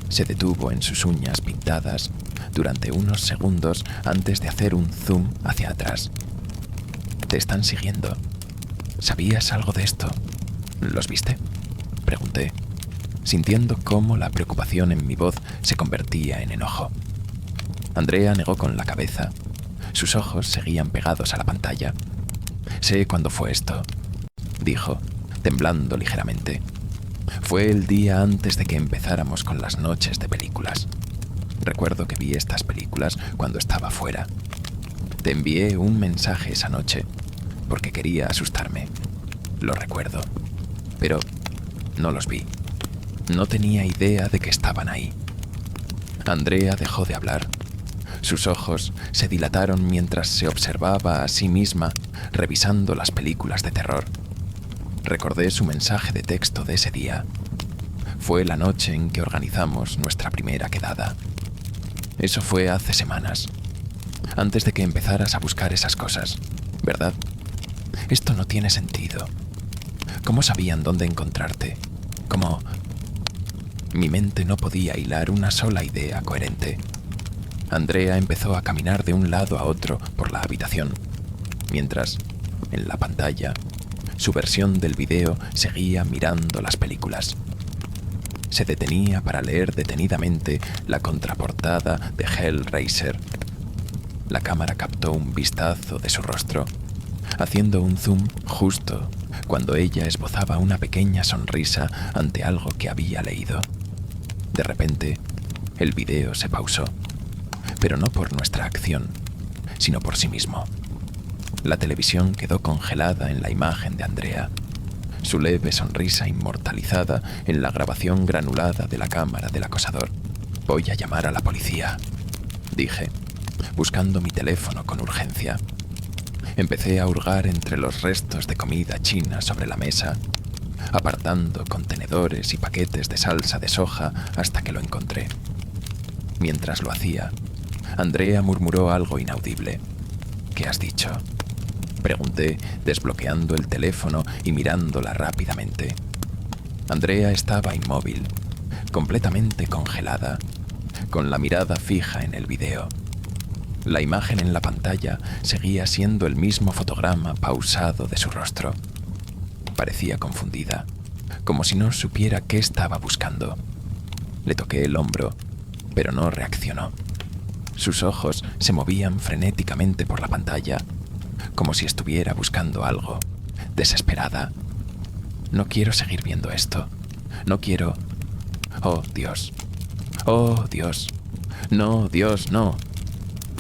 Se detuvo en sus uñas pintadas durante unos segundos antes de hacer un zoom hacia atrás. «Te están siguiendo. ¿Sabías algo de esto? ¿Los viste?», pregunté, sintiendo cómo la preocupación en mi voz se convertía en enojo. Andrea negó con la cabeza. Sus ojos seguían pegados a la pantalla. «Sé cuándo fue esto», dijo, temblando ligeramente. «Fue el día antes de que empezáramos con las noches de películas. Recuerdo que vi estas películas cuando estaba fuera. Te envié un mensaje esa noche. porque quería asustarme. Lo recuerdo. Pero no los vi. No tenía idea de que estaban ahí. Andrea dejó de hablar. Sus ojos se dilataron mientras se observaba a sí misma revisando las películas de terror. Recordé su mensaje de texto de ese día. Fue la noche en que organizamos nuestra primera quedada. Eso fue hace semanas, antes de que empezaras a buscar esas cosas, ¿verdad? Esto no tiene sentido. ¿Cómo sabían dónde encontrarte? ¿Cómo? Mi mente no podía hilar una sola idea coherente. Andrea empezó a caminar de un lado a otro por la habitación, mientras, en la pantalla, su versión del video seguía mirando las películas. Se detenía para leer detenidamente la contraportada de Hellraiser. La cámara captó un vistazo de su rostro, haciendo un zoom justo cuando ella esbozaba una pequeña sonrisa ante algo que había leído. De repente, el video se pausó, pero no por nuestra acción, sino por sí mismo. La televisión quedó congelada en la imagen de Andrea, su leve sonrisa inmortalizada en la grabación granulada de la cámara del acosador. «Voy a llamar a la policía», dije, buscando mi teléfono con urgencia. Empecé a hurgar entre los restos de comida china sobre la mesa, apartando contenedores y paquetes de salsa de soja hasta que lo encontré. Mientras lo hacía, Andrea murmuró algo inaudible. «¿Qué has dicho?», pregunté, desbloqueando el teléfono y mirándola rápidamente. Andrea estaba inmóvil, completamente congelada, con la mirada fija en el video. La imagen en la pantalla seguía siendo el mismo fotograma pausado de su rostro. Parecía confundida, como si no supiera qué estaba buscando. Le toqué el hombro, pero no reaccionó. Sus ojos se movían frenéticamente por la pantalla, como si estuviera buscando algo, desesperada. «No quiero seguir viendo esto. No quiero... Oh, Dios. Oh, Dios. No, Dios, no».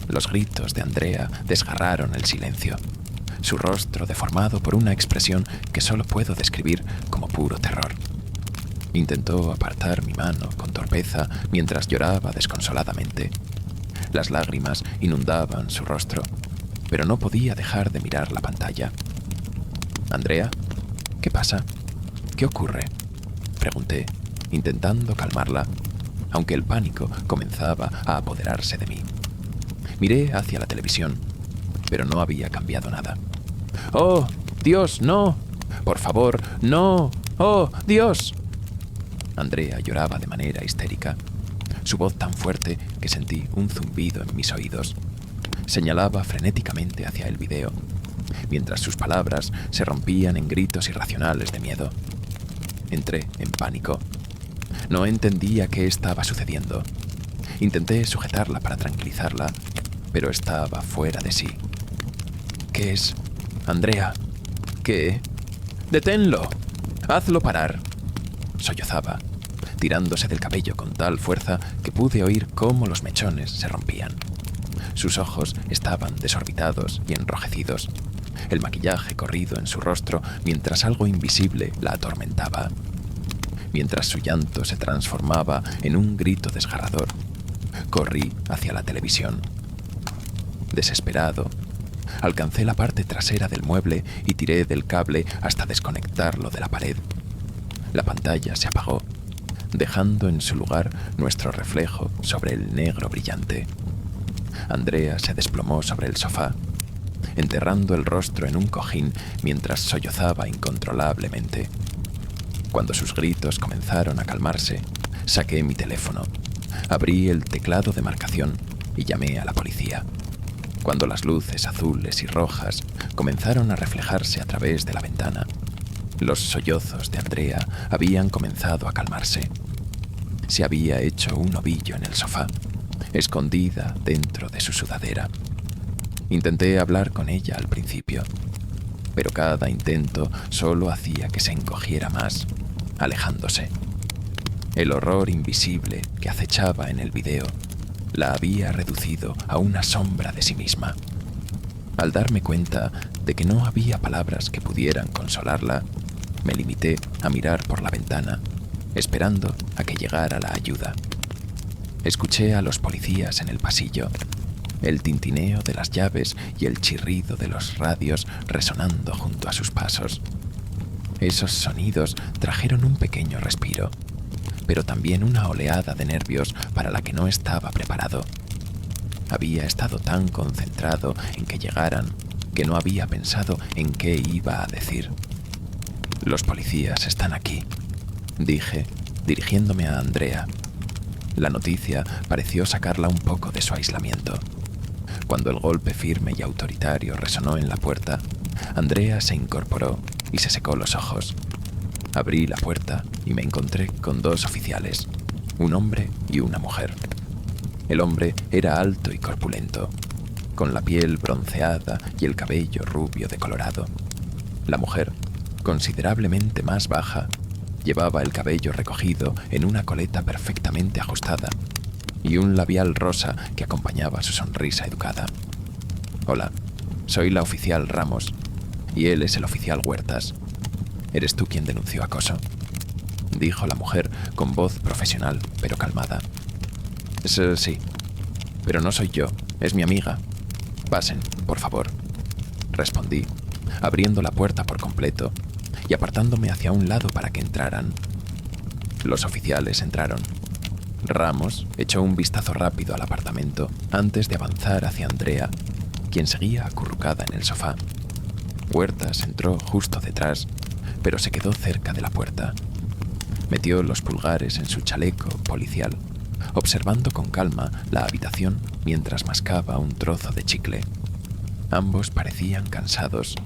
Los gritos de Andrea desgarraron el silencio, su rostro deformado por una expresión que solo puedo describir como puro terror. Intentó apartar mi mano con torpeza mientras lloraba desconsoladamente. Las lágrimas inundaban su rostro, pero no podía dejar de mirar la pantalla. «Andrea, ¿qué pasa? ¿Qué ocurre?», pregunté, intentando calmarla, aunque el pánico comenzaba a apoderarse de mí. Miré hacia la televisión, pero no había cambiado nada. «¡Oh, Dios, no! ¡Por favor, no! ¡Oh, Dios!». Andrea lloraba de manera histérica, su voz tan fuerte que sentí un zumbido en mis oídos. Señalaba frenéticamente hacia el video, mientras sus palabras se rompían en gritos irracionales de miedo. Entré en pánico. No entendía qué estaba sucediendo. Intenté sujetarla para tranquilizarla, pero estaba fuera de sí. «¿Qué es? Andrea, ¿qué? ¡Deténlo! ¡Hazlo parar!», sollozaba, tirándose del cabello con tal fuerza que pude oír cómo los mechones se rompían. Sus ojos estaban desorbitados y enrojecidos, el maquillaje corrido en su rostro mientras algo invisible la atormentaba. Mientras su llanto se transformaba en un grito desgarrador, corrí hacia la televisión. Desesperado, alcancé la parte trasera del mueble y tiré del cable hasta desconectarlo de la pared. La pantalla se apagó, dejando en su lugar nuestro reflejo sobre el negro brillante. Andrea se desplomó sobre el sofá, enterrando el rostro en un cojín mientras sollozaba incontrolablemente. Cuando sus gritos comenzaron a calmarse, saqué mi teléfono, abrí el teclado de marcación y llamé a la policía. Cuando las luces azules y rojas comenzaron a reflejarse a través de la ventana, los sollozos de Andrea habían comenzado a calmarse. Se había hecho un ovillo en el sofá, escondida dentro de su sudadera. Intenté hablar con ella al principio, pero cada intento solo hacía que se encogiera más, alejándose. El horror invisible que acechaba en el video la había reducido a una sombra de sí misma. Al darme cuenta de que no había palabras que pudieran consolarla, me limité a mirar por la ventana, esperando a que llegara la ayuda. Escuché a los policías en el pasillo, el tintineo de las llaves y el chirrido de los radios resonando junto a sus pasos. Esos sonidos trajeron un pequeño respiro, pero también una oleada de nervios para la que no estaba preparado. Había estado tan concentrado en que llegaran que no había pensado en qué iba a decir. «Los policías están aquí», dije, dirigiéndome a Andrea. La noticia pareció sacarla un poco de su aislamiento. Cuando el golpe firme y autoritario resonó en la puerta, Andrea se incorporó y se secó los ojos. Abrí la puerta y me encontré con 2 oficiales, un hombre y una mujer. El hombre era alto y corpulento, con la piel bronceada y el cabello rubio decolorado. La mujer, considerablemente más baja, llevaba el cabello recogido en una coleta perfectamente ajustada y un labial rosa que acompañaba su sonrisa educada. «Hola, soy la oficial Ramos y él es el oficial Huertas. ¿Eres tú quien denunció acoso?», dijo la mujer con voz profesional pero calmada. «Sí, pero no soy yo, es mi amiga. Pasen, por favor», respondí, abriendo la puerta por completo y apartándome hacia un lado para que entraran. Los oficiales entraron. Ramos echó un vistazo rápido al apartamento antes de avanzar hacia Andrea, quien seguía acurrucada en el sofá. Huertas entró justo detrás, pero se quedó cerca de la puerta. Metió los pulgares en su chaleco policial, observando con calma la habitación mientras mascaba un trozo de chicle. Ambos parecían cansados,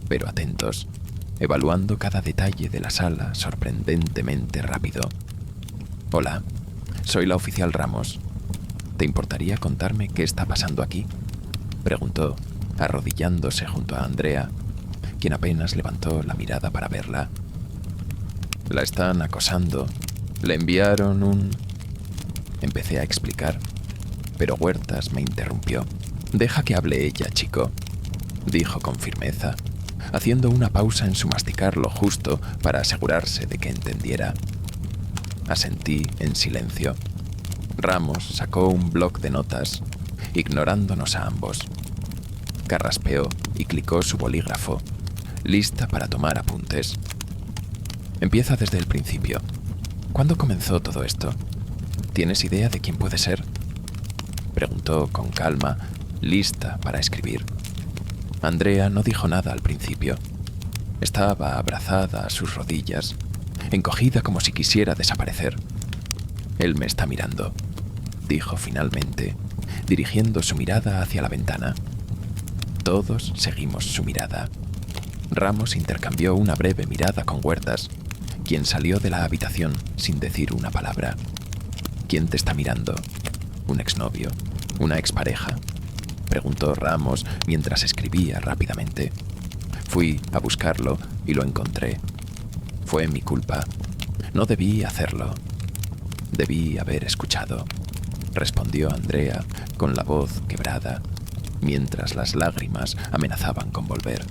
pero atentos, evaluando cada detalle de la sala sorprendentemente rápido. «Hola, soy la oficial Ramos. ¿Te importaría contarme qué está pasando aquí?», preguntó, arrodillándose junto a Andrea, quien apenas levantó la mirada para verla. «La están acosando. Le enviaron un...». Empecé a explicar, pero Huertas me interrumpió. «Deja que hable ella, chico», dijo con firmeza, haciendo una pausa en su masticar lo justo para asegurarse de que entendiera. Asentí en silencio. Ramos sacó un bloc de notas, ignorándonos a ambos. Carraspeó y clicó su bolígrafo, lista para tomar apuntes. «Empieza desde el principio. ¿Cuándo comenzó todo esto? ¿Tienes idea de quién puede ser?», preguntó con calma, lista para escribir. Andrea no dijo nada al principio. Estaba abrazada a sus rodillas, encogida como si quisiera desaparecer. «Él me está mirando», dijo finalmente, dirigiendo su mirada hacia la ventana. Todos seguimos su mirada. Ramos intercambió una breve mirada con Huertas, quien salió de la habitación sin decir una palabra. «¿Quién te está mirando? ¿Un exnovio? ¿Una expareja?», preguntó Ramos mientras escribía rápidamente. Fui a buscarlo y lo encontré. Fue mi culpa. No debí hacerlo. Debí haber escuchado», respondió Andrea con la voz quebrada, mientras las lágrimas amenazaban con volver.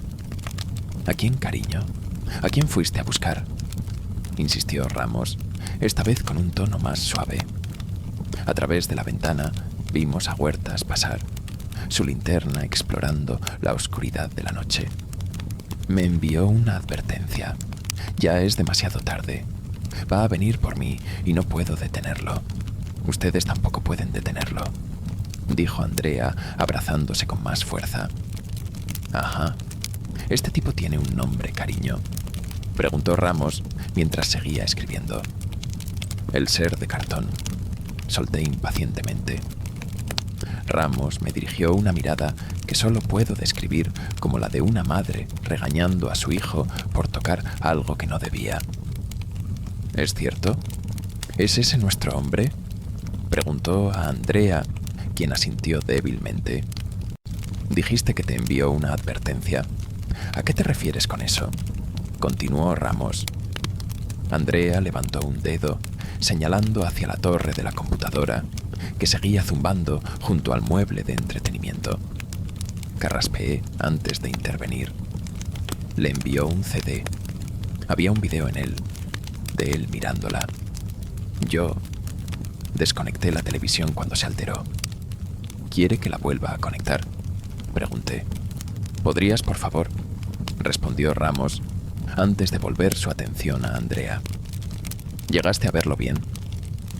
«¿A quién, cariño? ¿A quién fuiste a buscar?», insistió Ramos, esta vez con un tono más suave. A través de la ventana vimos a Huertas pasar, su linterna explorando la oscuridad de la noche. «Me envió una advertencia. Ya es demasiado tarde. Va a venir por mí y no puedo detenerlo. Ustedes tampoco pueden detenerlo», dijo Andrea, abrazándose con más fuerza. «Ajá. Este tipo tiene un nombre, cariño», preguntó Ramos mientras seguía escribiendo. «El ser de cartón», solté impacientemente. Ramos me dirigió una mirada que solo puedo describir como la de una madre regañando a su hijo por tocar algo que no debía. «¿Es cierto? ¿Es ese nuestro hombre?», preguntó a Andrea, quien asintió débilmente. «Dijiste que te envió una advertencia. ¿A qué te refieres con eso?», continuó Ramos. Andrea levantó un dedo, señalando hacia la torre de la computadora, que seguía zumbando junto al mueble de entretenimiento. carraspeé antes de intervenir. Le envió un CD. Había un video en él, de él mirándola. Yo desconecté la televisión cuando se alteró. ¿Quiere que la vuelva a conectar?, pregunté. ¿Podrías, por favor?, respondió Ramos, antes de volver su atención a Andrea. ¿Llegaste a verlo bien?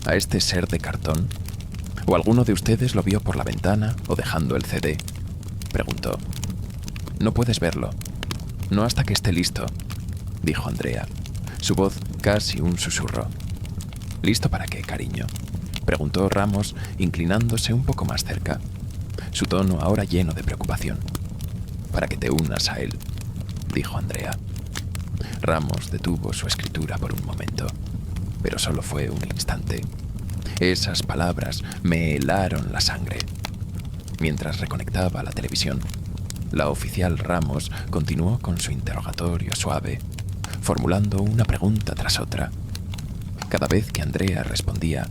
¿A este ser de cartón? ¿O alguno de ustedes lo vio por la ventana o dejando el CD?, preguntó. No puedes verlo. No hasta que esté listo, dijo Andrea, su voz casi un susurro. ¿Listo para qué, cariño?, preguntó Ramos, inclinándose un poco más cerca, su tono ahora lleno de preocupación. Para que te unas a él, dijo Andrea. Ramos detuvo su escritura por un momento, pero solo fue un instante. Esas palabras me helaron la sangre. Mientras reconectaba la televisión, la oficial Ramos continuó con su interrogatorio suave, formulando una pregunta tras otra. Cada vez que Andrea respondía,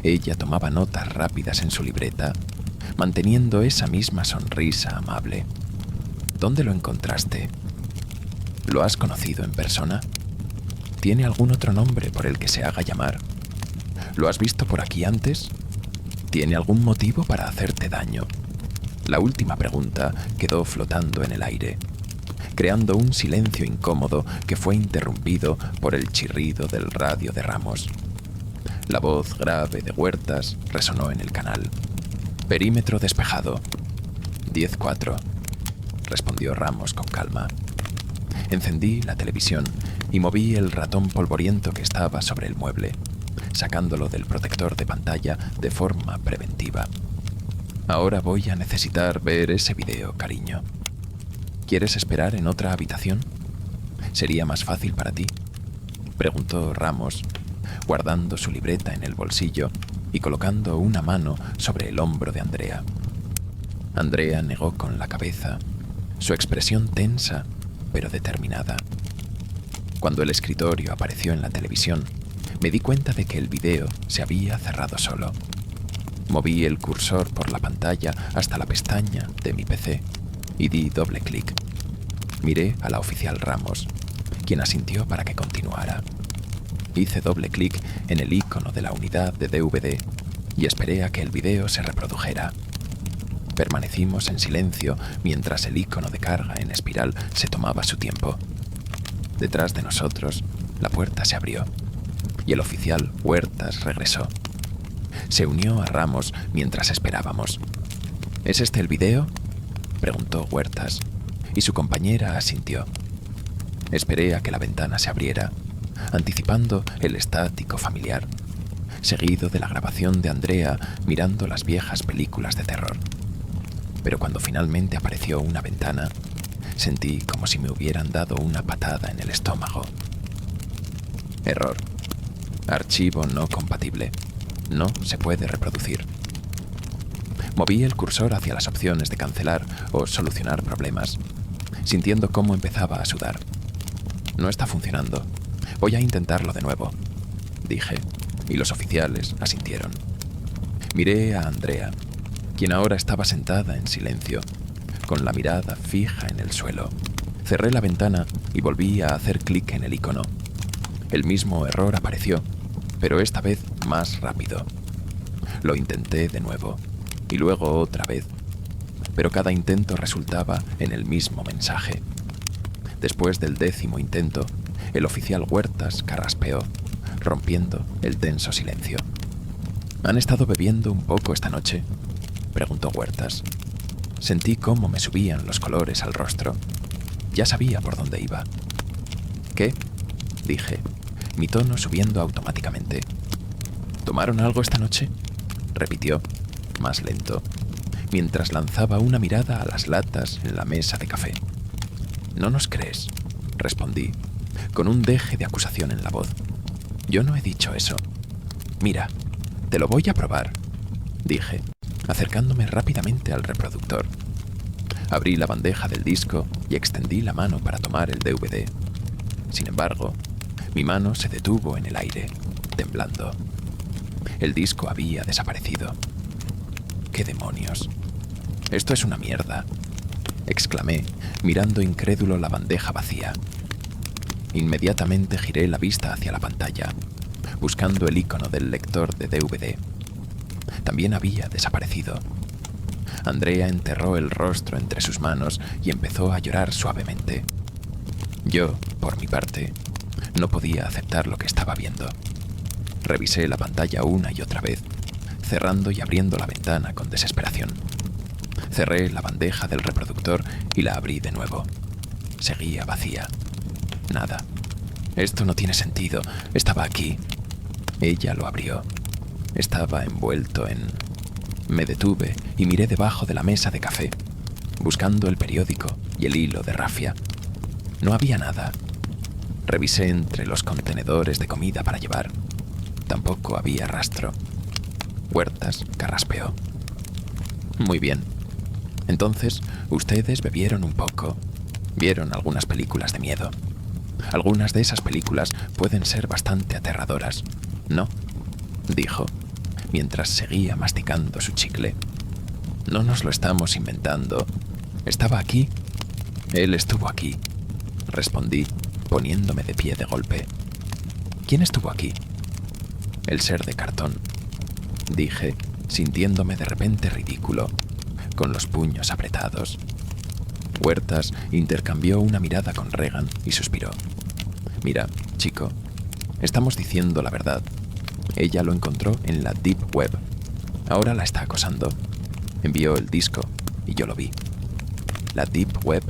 ella tomaba notas rápidas en su libreta, manteniendo esa misma sonrisa amable. ¿Dónde lo encontraste? ¿Lo has conocido en persona? ¿Tiene algún otro nombre por el que se haga llamar? ¿Lo has visto por aquí antes? ¿Tiene algún motivo para hacerte daño? La última pregunta quedó flotando en el aire, creando un silencio incómodo que fue interrumpido por el chirrido del radio de Ramos. La voz grave de Huertas resonó en el canal. Perímetro despejado. 10-4, respondió Ramos con calma. Encendí la televisión y moví el ratón polvoriento que estaba sobre el mueble, sacándolo del protector de pantalla de forma preventiva. Ahora voy a necesitar ver ese video, cariño. ¿Quieres esperar en otra habitación? ¿Sería más fácil para ti?, preguntó Ramos, guardando su libreta en el bolsillo y colocando una mano sobre el hombro de Andrea. Andrea negó con la cabeza, su expresión tensa pero determinada. Cuando el escritorio apareció en la televisión, me di cuenta de que el video se había cerrado solo. Moví el cursor por la pantalla hasta la pestaña de mi PC y di doble clic. Miré a la oficial Ramos, quien asintió para que continuara. Hice doble clic en el icono de la unidad de DVD y esperé a que el video se reprodujera. Permanecimos en silencio mientras el icono de carga en espiral se tomaba su tiempo. Detrás de nosotros, la puerta se abrió y el oficial Huertas regresó. Se unió a Ramos mientras esperábamos. ¿Es este el video?, preguntó Huertas, y su compañera asintió. Esperé a que la ventana se abriera, anticipando el estático familiar, seguido de la grabación de Andrea mirando las viejas películas de terror. Pero cuando finalmente apareció una ventana, sentí como si me hubieran dado una patada en el estómago. Error. Archivo no compatible. No se puede reproducir. Moví el cursor hacia las opciones de cancelar o solucionar problemas, sintiendo cómo empezaba a sudar. No está funcionando. Voy a intentarlo de nuevo, dije, y los oficiales asintieron. Miré a Andrea, quien ahora estaba sentada en silencio, con la mirada fija en el suelo. Cerré la ventana y volví a hacer clic en el icono. El mismo error apareció, pero esta vez más rápido. Lo intenté de nuevo, y luego otra vez, pero cada intento resultaba en el mismo mensaje. Después del 10º intento, el oficial Huertas carraspeó, rompiendo el tenso silencio. ¿Han estado bebiendo un poco esta noche?, preguntó Huertas. Sentí cómo me subían los colores al rostro. Ya sabía por dónde iba. ¿Qué?, dije, mi tono subiendo automáticamente. ¿Tomaron algo esta noche?, repitió, más lento, mientras lanzaba una mirada a las latas en la mesa de café. ¿No nos crees?, respondí, con un deje de acusación en la voz. Yo no he dicho eso. Mira, te lo voy a probar, dije, acercándome rápidamente al reproductor. Abrí la bandeja del disco y extendí la mano para tomar el DVD. Sin embargo, mi mano se detuvo en el aire, temblando. El disco había desaparecido. ¡Qué demonios! Esto es una mierda, exclamé, mirando incrédulo la bandeja vacía. Inmediatamente giré la vista hacia la pantalla, buscando el icono del lector de DVD. También había desaparecido. Andrea enterró el rostro entre sus manos y empezó a llorar suavemente. Yo, por mi parte, no podía aceptar lo que estaba viendo. Revisé la pantalla una y otra vez, cerrando y abriendo la ventana con desesperación. Cerré la bandeja del reproductor y la abrí de nuevo. Seguía vacía. Nada. Esto no tiene sentido. Estaba aquí. Ella lo abrió. Estaba envuelto en... Me detuve y miré debajo de la mesa de café, buscando el periódico y el hilo de rafia. No había nada. Revisé entre los contenedores de comida para llevar. Tampoco había rastro. Huertas carraspeó. Muy bien. Entonces, ustedes bebieron un poco. Vieron algunas películas de miedo. Algunas de esas películas pueden ser bastante aterradoras, ¿no?, dijo, mientras seguía masticando su chicle. No nos lo estamos inventando. ¿Estaba aquí? Él estuvo aquí, respondí, poniéndome de pie de golpe. ¿Quién estuvo aquí? El ser de cartón, dije, sintiéndome de repente ridículo, con los puños apretados. Huertas intercambió una mirada con Regan y suspiró. Mira, chico, estamos diciendo la verdad. Ella lo encontró en la Deep Web. Ahora la está acosando. Envió el disco y yo lo vi. La Deep Web,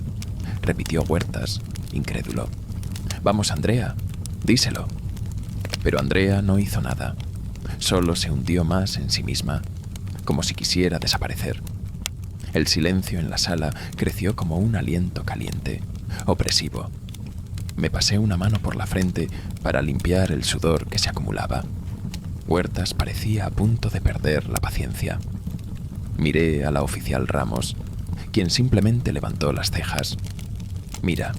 repitió Huertas, incrédulo. Vamos, Andrea, díselo. Pero Andrea no hizo nada. Solo se hundió más en sí misma, como si quisiera desaparecer. El silencio en la sala creció como un aliento caliente, opresivo. Me pasé una mano por la frente para limpiar el sudor que se acumulaba. Huertas parecía a punto de perder la paciencia. Miré a la oficial Ramos, quien simplemente levantó las cejas. Mira,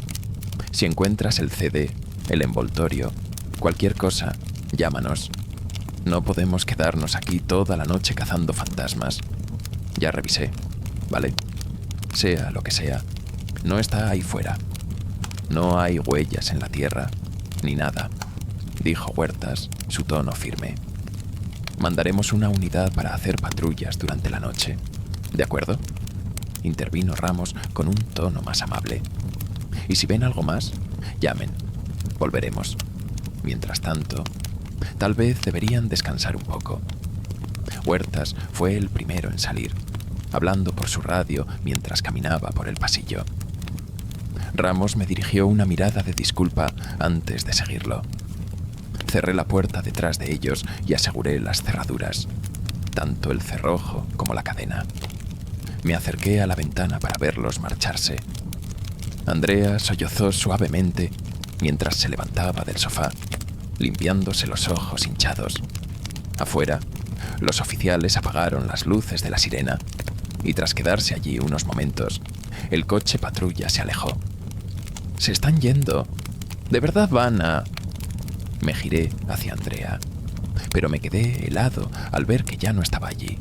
si encuentras el CD, el envoltorio, cualquier cosa, llámanos. No podemos quedarnos aquí toda la noche cazando fantasmas. Ya revisé, ¿vale? Sea lo que sea, no está ahí fuera. No hay huellas en la tierra, ni nada, dijo Huertas, su tono firme. Mandaremos una unidad para hacer patrullas durante la noche. ¿De acuerdo?, intervino Ramos con un tono más amable. Y si ven algo más, llamen. Volveremos. Mientras tanto, tal vez deberían descansar un poco. Huertas fue el primero en salir, hablando por su radio mientras caminaba por el pasillo. Ramos me dirigió una mirada de disculpa antes de seguirlo. Cerré la puerta detrás de ellos y aseguré las cerraduras, tanto el cerrojo como la cadena. Me acerqué a la ventana para verlos marcharse. Andrea sollozó suavemente mientras se levantaba del sofá, limpiándose los ojos hinchados. Afuera, los oficiales apagaron las luces de la sirena y tras quedarse allí unos momentos, el coche patrulla se alejó. «Se están yendo. ¿De verdad van a...?» Me giré hacia Andrea, pero me quedé helado al ver que ya no estaba allí.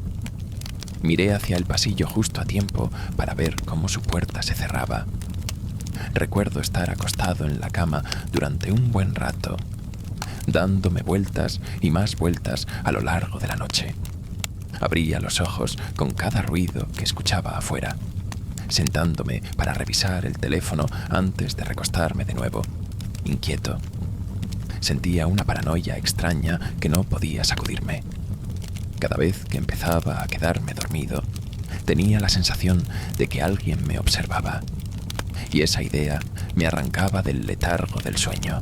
Miré hacia el pasillo justo a tiempo para ver cómo su puerta se cerraba. Recuerdo estar acostado en la cama durante un buen rato, dándome vueltas y más vueltas a lo largo de la noche. Abría los ojos con cada ruido que escuchaba afuera, sentándome para revisar el teléfono antes de recostarme de nuevo, inquieto. Sentía una paranoia extraña que no podía sacudirme. Cada vez que empezaba a quedarme dormido, tenía la sensación de que alguien me observaba, y esa idea me arrancaba del letargo del sueño.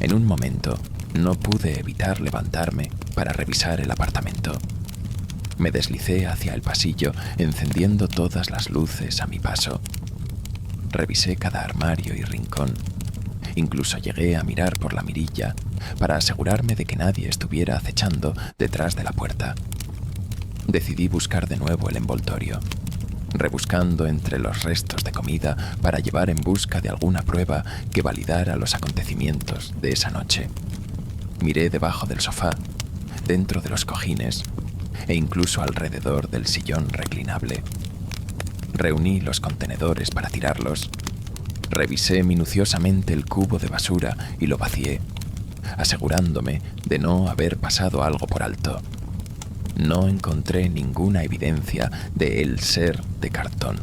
En un momento, no pude evitar levantarme para revisar el apartamento. Me deslicé hacia el pasillo, encendiendo todas las luces a mi paso. Revisé cada armario y rincón. Incluso llegué a mirar por la mirilla para asegurarme de que nadie estuviera acechando detrás de la puerta. Decidí buscar de nuevo el envoltorio, rebuscando entre los restos de comida para llevar en busca de alguna prueba que validara los acontecimientos de esa noche. Miré debajo del sofá, dentro de los cojines e incluso alrededor del sillón reclinable. Reuní los contenedores para tirarlos. Revisé minuciosamente el cubo de basura y lo vacié, asegurándome de no haber pasado algo por alto. No encontré ninguna evidencia de el ser de cartón.